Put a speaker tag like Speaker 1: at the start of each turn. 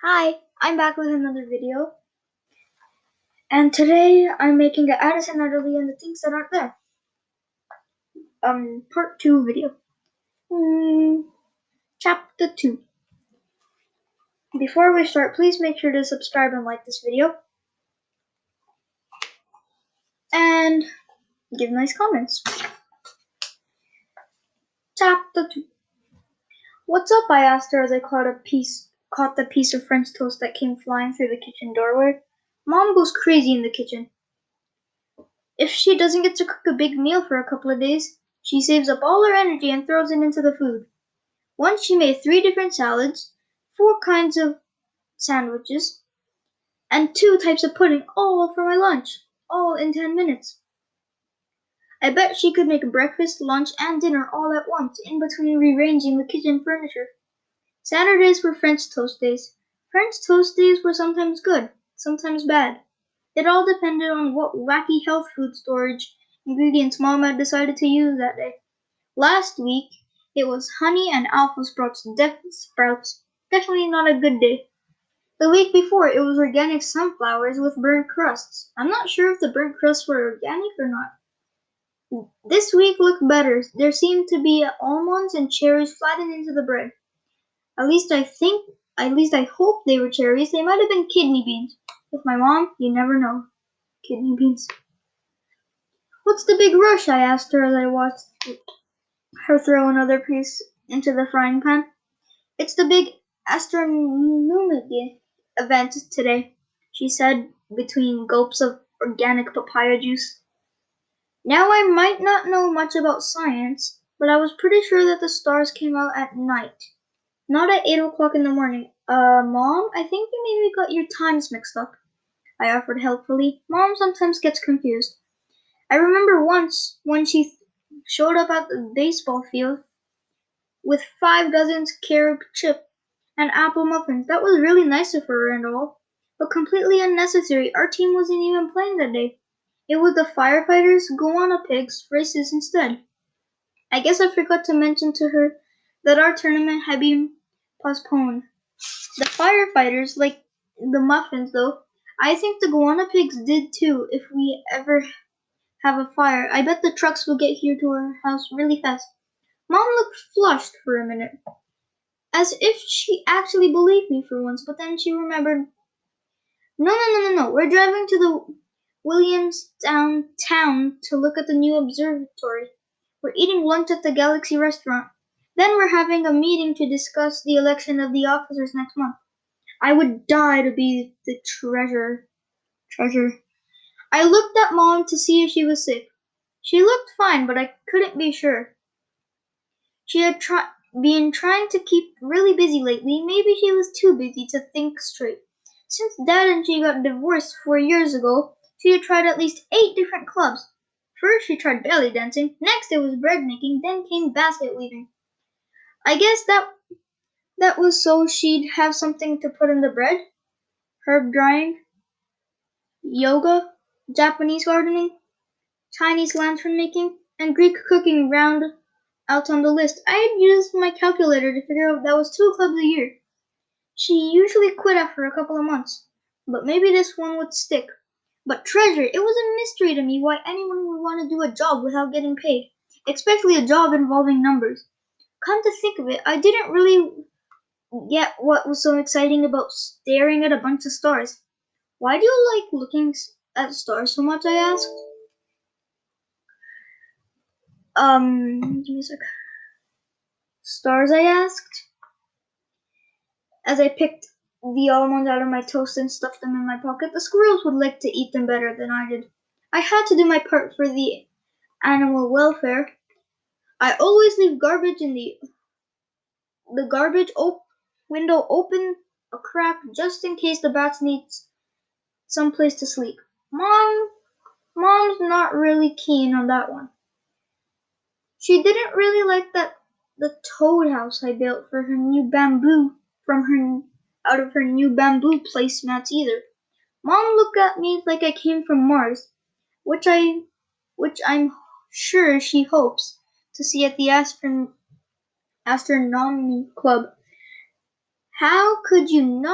Speaker 1: Hi, I'm back with another video, and today I'm making the Addison Addley and the things that aren't there. Part 2 video. Chapter 2. Before we start, please make sure to subscribe and like this video. And give nice comments. Chapter 2. What's up? I asked her as I caught the piece of French toast that came flying through the kitchen doorway. Mom goes crazy in the kitchen. If she doesn't get to cook a big meal for a couple of days, she saves up all her energy and throws it into the food. Once she made 3 different salads, 4 kinds of sandwiches, and 2 types of pudding, all for my lunch, all in 10 minutes. I bet she could make breakfast, lunch, and dinner all at once, in between rearranging the kitchen furniture. Saturdays were French toast days. French toast days were sometimes good, sometimes bad. It all depended on what wacky health food storage ingredients Mom had decided to use that day. Last week, it was honey and alpha sprouts, definitely not a good day. The week before, it was organic sunflowers with burnt crusts. I'm not sure if the burnt crusts were organic or not. This week looked better. There seemed to be almonds and cherries flattened into the bread. At least I hope they were cherries. They might have been kidney beans. With my mom, you never know. Kidney beans. What's the big rush? I asked her as I watched her throw another piece into the frying pan. It's the big astronomy event today, she said between gulps of organic papaya juice. Now I might not know much about science, but I was pretty sure that the stars came out at night, not at 8 o'clock in the morning. Mom, I think you maybe got your times mixed up, I offered helpfully. Mom sometimes gets confused. I remember once when she showed up at the baseball field with 5 dozen carob chip and apple muffins. That was really nice of her and all, but completely unnecessary. Our team wasn't even playing that day. It was the firefighters Goanna Pigs races instead. I guess I forgot to mention to her that our tournament had been postponed. The firefighters like the muffins though. I think the Goanna Pigs did too if we ever have a fire. I bet the trucks will get here to our house really fast. Mom looked flushed for a minute, as if she actually believed me for once, but then she remembered. No. We're driving to the Williamstown town to look at the new observatory. We're eating lunch at the Galaxy restaurant. Then we're having a meeting to discuss the election of the officers next month. I would die to be the treasurer. I looked at Mom to see if she was sick. She looked fine, but I couldn't be sure. She had been trying to keep really busy lately. Maybe she was too busy to think straight. Since Dad and she got divorced 4 years ago, she had tried at least 8 different clubs. First she tried belly dancing, next it was bread making, then came basket weaving. I guess that was so she'd have something to put in the bread. Herb drying, yoga, Japanese gardening, Chinese lantern making, and Greek cooking round out on the list. I had used my calculator to figure out that was 2 clubs a year. She usually quit after a couple of months, but maybe this one would stick. But treasure, it was a mystery to me why anyone would want to do a job without getting paid, especially a job involving numbers. Come to think of it, I didn't really get what was so exciting about staring at a bunch of stars. Why do you like looking at stars so much? I asked. Give me a sec. Stars, I asked, as I picked the almonds out of my toast and stuffed them in my pocket. The squirrels would like to eat them better than I did. I had to do my part for the animal welfare. I always leave garbage in the window open a crack just in case the bats need some place to sleep. Mom's not really keen on that one. She didn't really like the toad house I built for her new bamboo from her out of her new bamboo placemats either. Mom looked at me like I came from Mars, which I'm sure she hopes to see at the astronomy club. How could you not